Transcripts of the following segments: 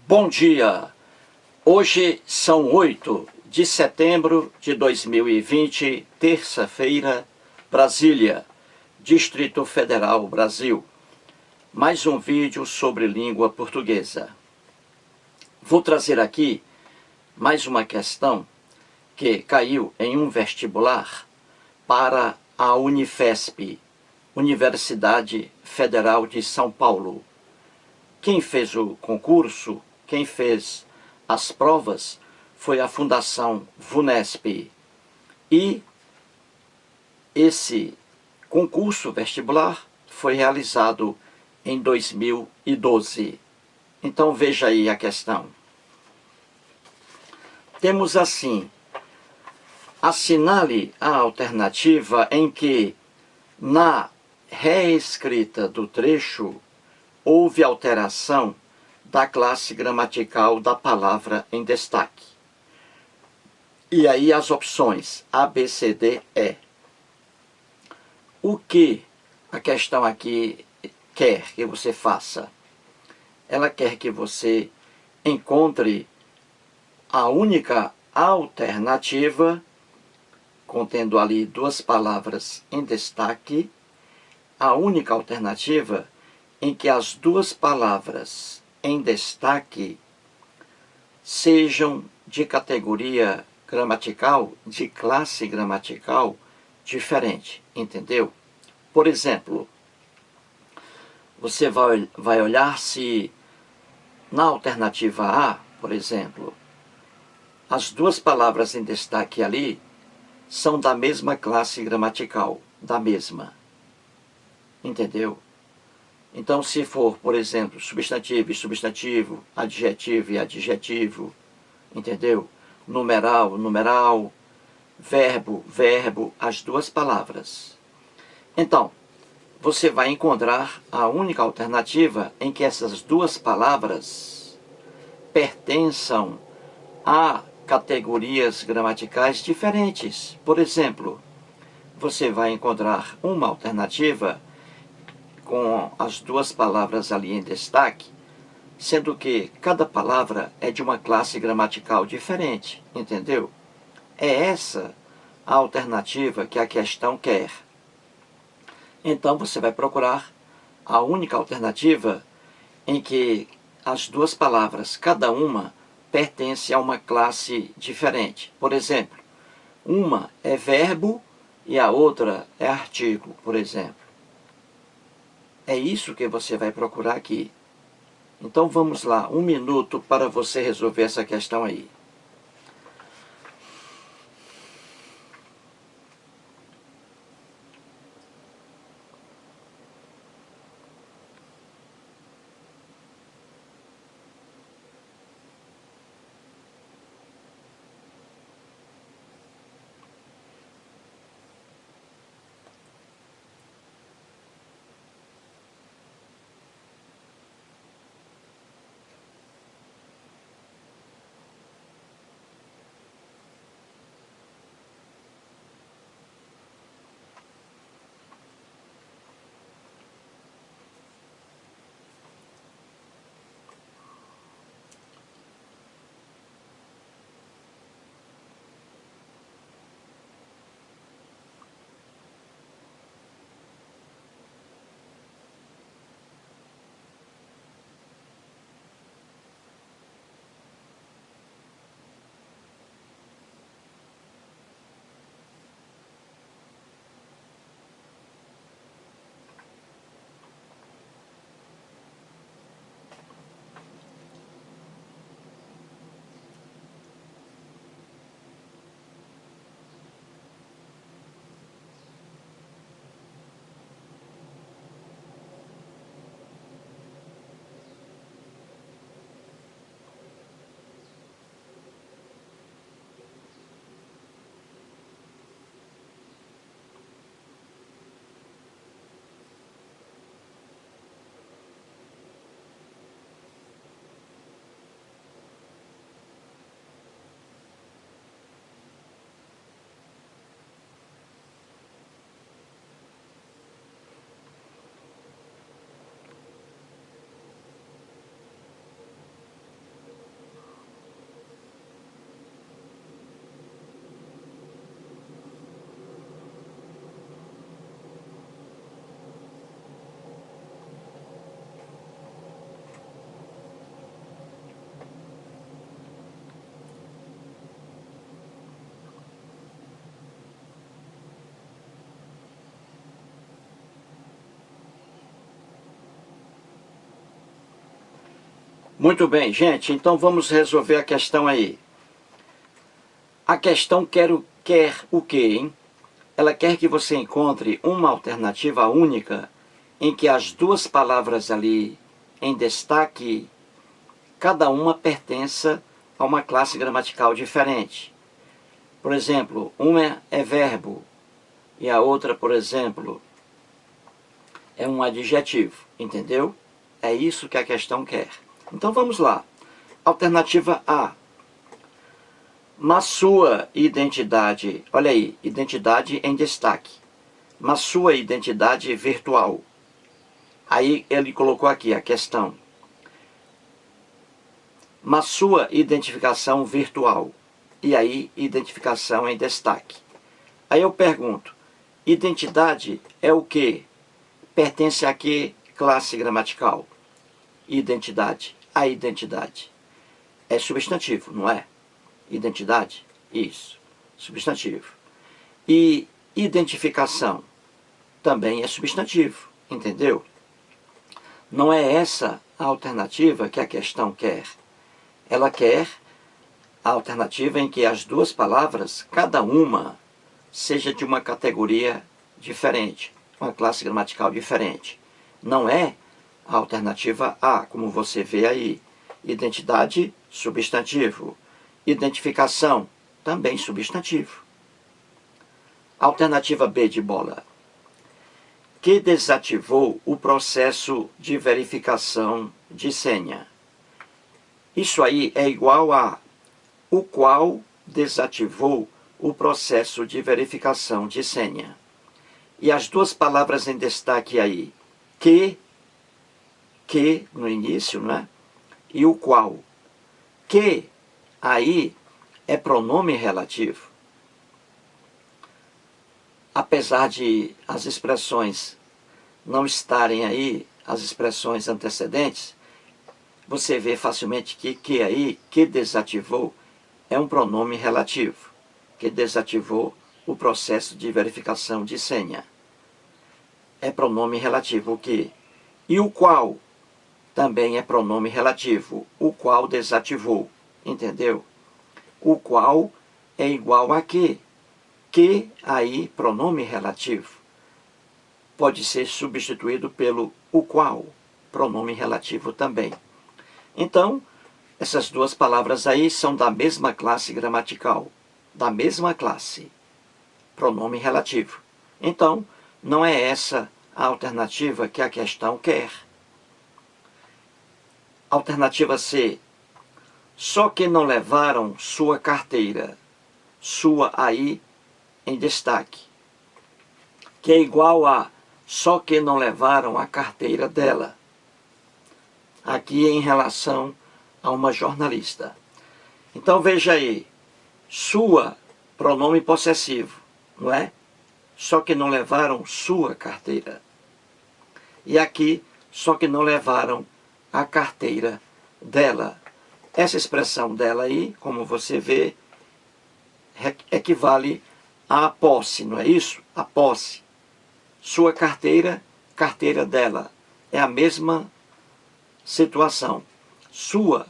Bom dia! Hoje são 8 de setembro de 2020, terça-feira, Brasília, Distrito Federal, Brasil. Mais um vídeo sobre língua portuguesa. Vou trazer aqui mais uma questão que caiu em um vestibular para a Unifesp, Universidade Federal de São Paulo. Quem fez o concurso, quem fez as provas, foi a Fundação VUNESP. E esse concurso vestibular foi realizado em 2012. Então veja aí a questão. Temos assim: assinale a alternativa em que, na reescrita do trecho, houve alteração da classe gramatical da palavra em destaque. E aí as opções A, B, C, D, E. O que a questão aqui quer que você faça? Ela quer que você encontre a única alternativa, contendo ali duas palavras em destaque, a única alternativa em que as duas palavras em destaque sejam de categoria gramatical, de classe gramatical diferente, entendeu? Por exemplo, você vai olhar se na alternativa A, por exemplo, as duas palavras em destaque ali são da mesma classe gramatical, da mesma, entendeu? Então, se for, por exemplo, substantivo e substantivo, adjetivo e adjetivo, entendeu? Numeral, numeral, verbo, verbo, as duas palavras. Então, você vai encontrar a única alternativa em que essas duas palavras pertençam a categorias gramaticais diferentes. Por exemplo, você vai encontrar uma alternativa com as duas palavras ali em destaque, sendo que cada palavra é de uma classe gramatical diferente, entendeu? É essa a alternativa que a questão quer. Então você vai procurar a única alternativa em que as duas palavras, cada uma, pertence a uma classe diferente. Por exemplo, uma é verbo e a outra é artigo, por exemplo. É isso que você vai procurar aqui. Então vamos lá, 1 minuto para você resolver essa questão aí. Muito bem, gente, então vamos resolver a questão aí. A questão quer o quê, hein? Ela quer que você encontre uma alternativa única em que as duas palavras ali em destaque, cada uma pertença a uma classe gramatical diferente. Por exemplo, uma é verbo e a outra, por exemplo, é um adjetivo, entendeu? É isso que a questão quer. Então vamos lá. Alternativa A. Na sua identidade, olha aí, identidade em destaque. Na sua identidade virtual. Aí ele colocou aqui a questão. Na sua identificação virtual. E aí, identificação em destaque. Aí eu pergunto, identidade é o quê? Pertence a que classe gramatical? Identidade. A identidade. É substantivo, não é? Identidade? Isso. Substantivo. E identificação também é substantivo, entendeu? Não é essa a alternativa que a questão quer. Ela quer a alternativa em que as duas palavras, cada uma, seja de uma categoria diferente, uma classe gramatical diferente. Não é a alternativa A, como você vê aí. Identidade, substantivo. Identificação, também substantivo. Alternativa B de bola. Que desativou o processo de verificação de senha. Isso aí é igual a o qual desativou o processo de verificação de senha. E as duas palavras em destaque aí, que no início, né? E o qual. Que aí é pronome relativo. Apesar de as expressões não estarem aí, as expressões antecedentes, você vê facilmente que aí, que desativou, é um pronome relativo, que desativou o processo de verificação de senha. É pronome relativo o que? E o qual também é pronome relativo, o qual desativou, entendeu? O qual é igual a que aí, pronome relativo, pode ser substituído pelo o qual, pronome relativo também. Então, essas duas palavras aí são da mesma classe gramatical, da mesma classe, pronome relativo. Então, não é essa a alternativa que a questão quer. Alternativa C. Só que não levaram sua carteira. Sua aí em destaque. Que é igual a só que não levaram a carteira dela. Aqui em relação a uma jornalista. Então veja aí. Sua, pronome possessivo, não é? Só que não levaram sua carteira. E aqui, só que não levaram a carteira dela. Essa expressão dela aí, como você vê, equivale à posse, não é isso? A posse. Sua carteira, carteira dela. É a mesma situação. Sua,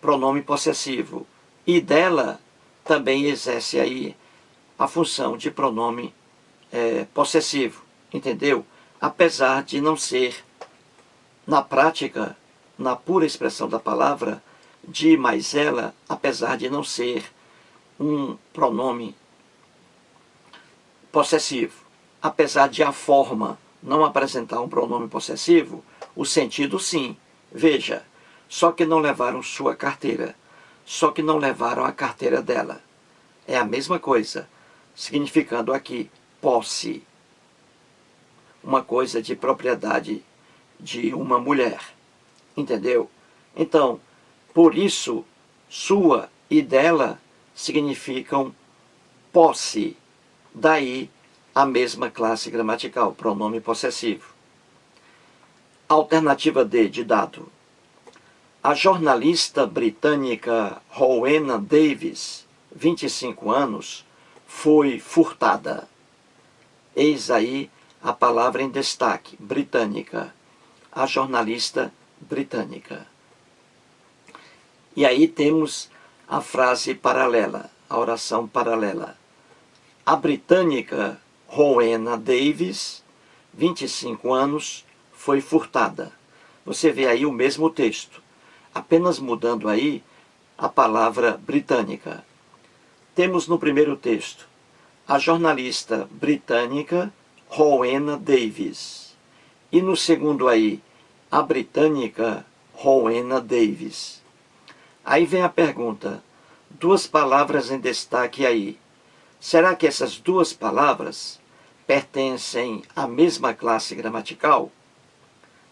pronome possessivo. E dela também exerce aí a função de pronome possessivo. Entendeu? Apesar de não ser, na prática, na pura expressão da palavra, de mais ela, apesar de não ser um pronome possessivo. Apesar de a forma não apresentar um pronome possessivo, o sentido sim. Veja, só que não levaram sua carteira, só que não levaram a carteira dela. É a mesma coisa, significando aqui posse. Uma coisa de propriedade de uma mulher. Entendeu? Então, por isso, sua e dela significam posse. Daí a mesma classe gramatical, pronome possessivo. Alternativa D de dado. A jornalista britânica Rowena Davies, 25 anos, foi furtada. Eis aí a palavra em destaque, britânica. A jornalista britânica. E aí temos a frase paralela, a oração paralela. A britânica Rowena Davis, 25 anos, foi furtada. Você vê aí o mesmo texto, apenas mudando aí a palavra britânica. Temos no primeiro texto a jornalista britânica Rowena Davis. E no segundo aí, a britânica Rowena Davis. Aí vem a pergunta, duas palavras em destaque aí. Será que essas duas palavras pertencem à mesma classe gramatical?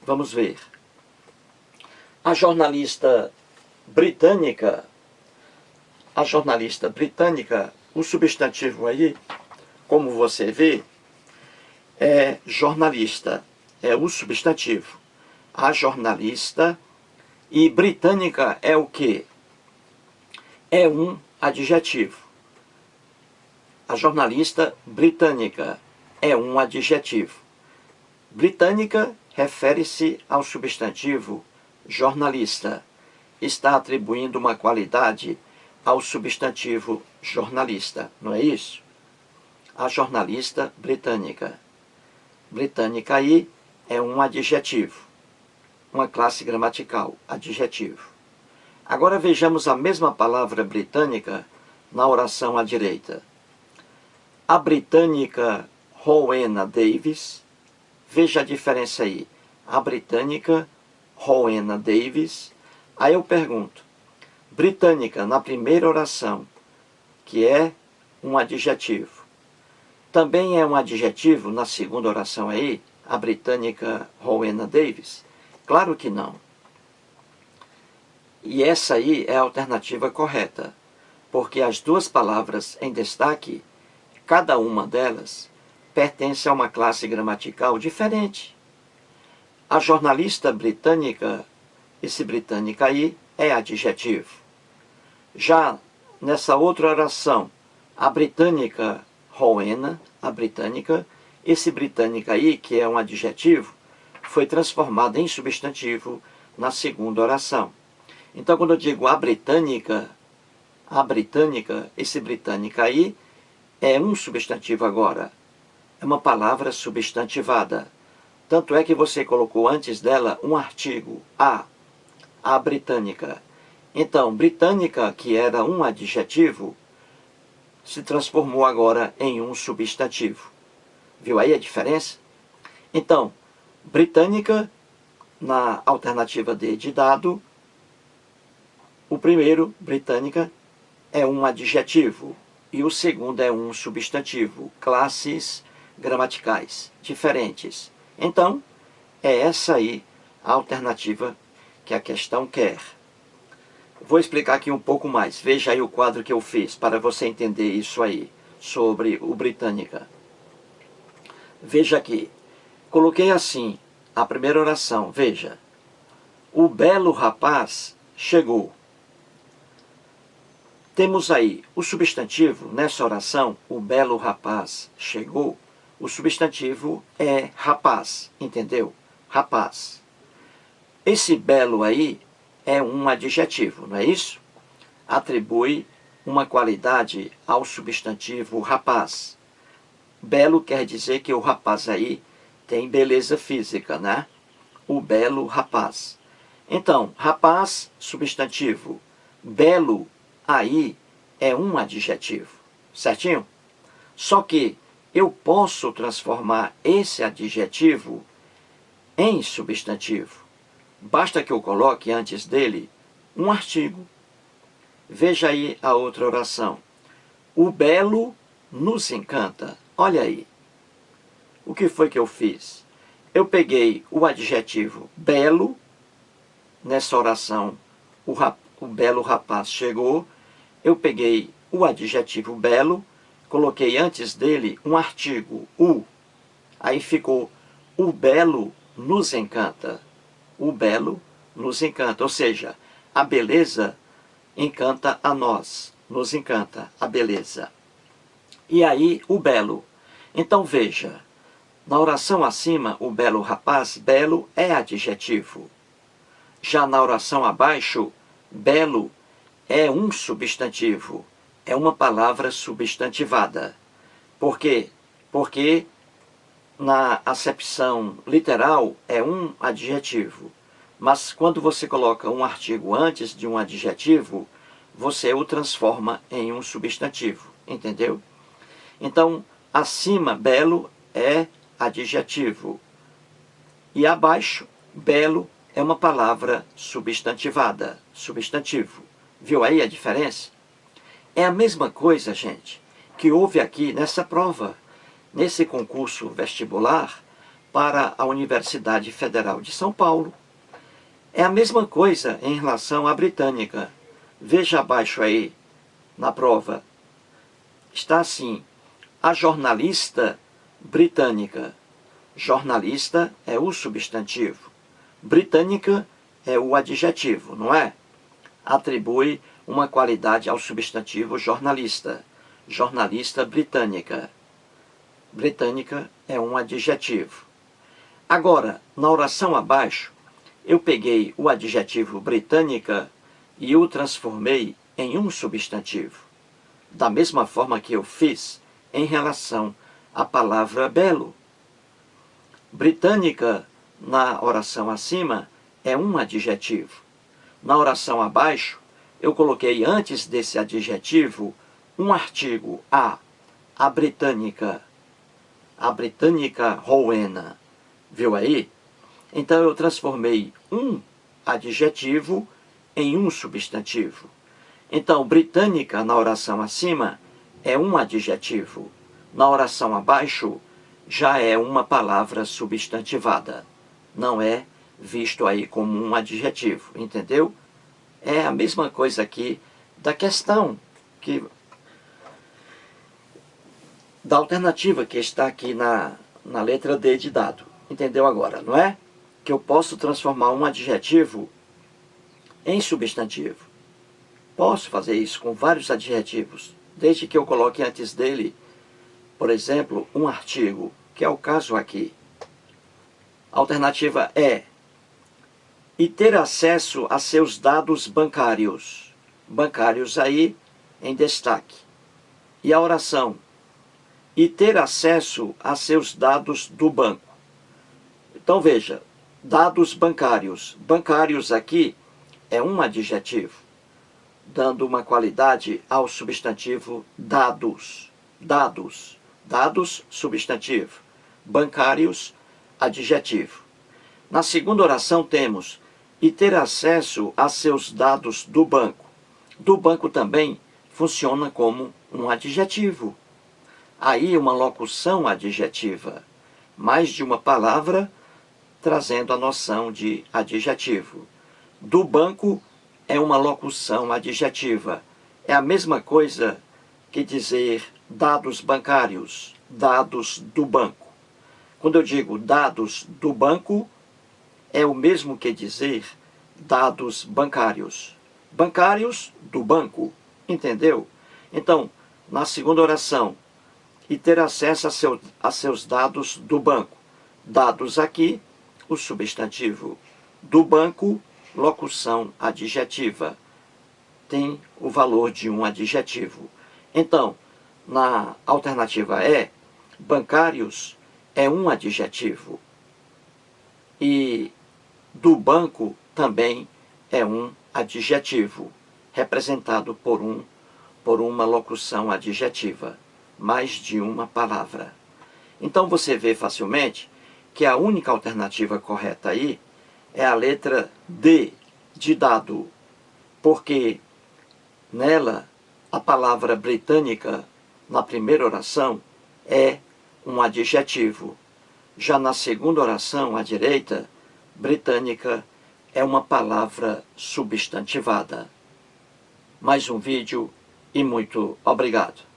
Vamos ver. A jornalista britânica, o substantivo aí, como você vê, é jornalista, é o substantivo. A jornalista, e britânica é o quê? É um adjetivo. A jornalista britânica é um adjetivo. Britânica refere-se ao substantivo jornalista. Está atribuindo uma qualidade ao substantivo jornalista, não é isso? A jornalista britânica. Britânica aí é um adjetivo, uma classe gramatical, adjetivo. Agora vejamos a mesma palavra britânica na oração à direita. A britânica Rowena Davis, veja a diferença aí. A britânica Rowena Davis. Aí eu pergunto, britânica na primeira oração, que é um adjetivo, também é um adjetivo na segunda oração aí, a britânica Rowena Davis? Claro que não. E essa aí é a alternativa correta, porque as duas palavras em destaque, cada uma delas, pertence a uma classe gramatical diferente. A jornalista britânica, esse britânica aí, é adjetivo. Já nessa outra oração, a britânica Rowena, a britânica, esse britânica aí, que é um adjetivo, foi transformado em substantivo na segunda oração. Então, quando eu digo a britânica, esse britânica aí, é um substantivo agora. É uma palavra substantivada. Tanto é que você colocou antes dela um artigo, a britânica. Então, britânica, que era um adjetivo, se transformou agora em um substantivo. Viu aí a diferença? Então, britânica, na alternativa D de dado, o primeiro, britânica, é um adjetivo e o segundo é um substantivo, classes gramaticais diferentes. Então, é essa aí a alternativa que a questão quer. Vou explicar aqui um pouco mais. Veja aí o quadro que eu fiz para você entender isso aí, sobre o britânica. Veja aqui. Coloquei assim, a primeira oração, veja. O belo rapaz chegou. Temos aí o substantivo, nessa oração, o belo rapaz chegou. O substantivo é rapaz, entendeu? Rapaz. Esse belo aí é um adjetivo, não é isso? Atribui uma qualidade ao substantivo rapaz. Belo quer dizer que o rapaz aí tem beleza física, né? O belo rapaz. Então, rapaz, substantivo. Belo, aí, é um adjetivo. Certinho? Só que eu posso transformar esse adjetivo em substantivo. Basta que eu coloque antes dele um artigo. Veja aí a outra oração. O belo nos encanta. Olha aí. O que foi que eu fiz? Eu peguei o adjetivo belo. Nessa oração, o belo rapaz chegou. Eu peguei o adjetivo belo, coloquei antes dele um artigo, o. Aí ficou o belo nos encanta. O belo nos encanta, ou seja, a beleza encanta a nós, nos encanta a beleza. E aí, o belo. Então veja, na oração acima, o belo rapaz, belo é adjetivo. Já na oração abaixo, Belo é um substantivo, é uma palavra substantivada. Por quê? Porque na acepção literal é um adjetivo. Mas quando você coloca um artigo antes de um adjetivo, você o transforma em um substantivo. Entendeu? Então, acima, belo é adjetivo. E abaixo, belo é uma palavra substantivada, substantivo. Viu aí a diferença? É a mesma coisa, gente, que houve aqui nessa prova, nesse concurso vestibular para a Universidade Federal de São Paulo. É a mesma coisa em relação à britânica. Veja abaixo aí, na prova. Está assim, a jornalista britânica. Jornalista é o substantivo. Britânica é o adjetivo, não é? Atribui uma qualidade ao substantivo jornalista. Jornalista britânica. Britânica é um adjetivo. Agora, na oração abaixo, eu peguei o adjetivo britânica e o transformei em um substantivo. Da mesma forma que eu fiz em relação à palavra belo. Britânica, na oração acima, é um adjetivo. Na oração abaixo, eu coloquei antes desse adjetivo um artigo, a britânica. A britânica Rowena. Viu aí? Então eu transformei um adjetivo em um substantivo. Então, britânica, na oração acima, é um adjetivo. Na oração abaixo, já é uma palavra substantivada. Não é visto aí como um adjetivo, entendeu? É a mesma coisa aqui da questão, da alternativa que está aqui na letra D de dado. Entendeu agora, não é? Que eu posso transformar um adjetivo em substantivo. Posso fazer isso com vários adjetivos, desde que eu coloque antes dele, por exemplo, um artigo, que é o caso aqui. A alternativa é e ter acesso a seus dados bancários. Bancários aí em destaque. E a oração e ter acesso a seus dados do banco. Então veja, dados bancários. Bancários aqui é um adjetivo, dando uma qualidade ao substantivo dados. Dados. Dados, substantivo. Bancários, adjetivo. Na segunda oração temos e ter acesso a seus dados do banco. Do banco também funciona como um adjetivo. Aí uma locução adjetiva, mais de uma palavra trazendo a noção de adjetivo. Do banco é uma locução adjetiva. É a mesma coisa que dizer dados bancários, dados do banco. Quando eu digo dados do banco, é o mesmo que dizer dados bancários. Bancários do banco, entendeu? Então, na segunda oração, e ter acesso a seus dados do banco. Dados aqui, o substantivo. Do banco, locução adjetiva. Tem o valor de um adjetivo. Então, na alternativa E, bancários é um adjetivo. E do banco também é um adjetivo, representado por uma locução adjetiva, mais de uma palavra. Então você vê facilmente que a única alternativa correta aí é a letra D de dado, porque nela a palavra britânica, na primeira oração, é um adjetivo. Já na segunda oração, à direita, britânica é uma palavra substantivada. Mais um vídeo e muito obrigado.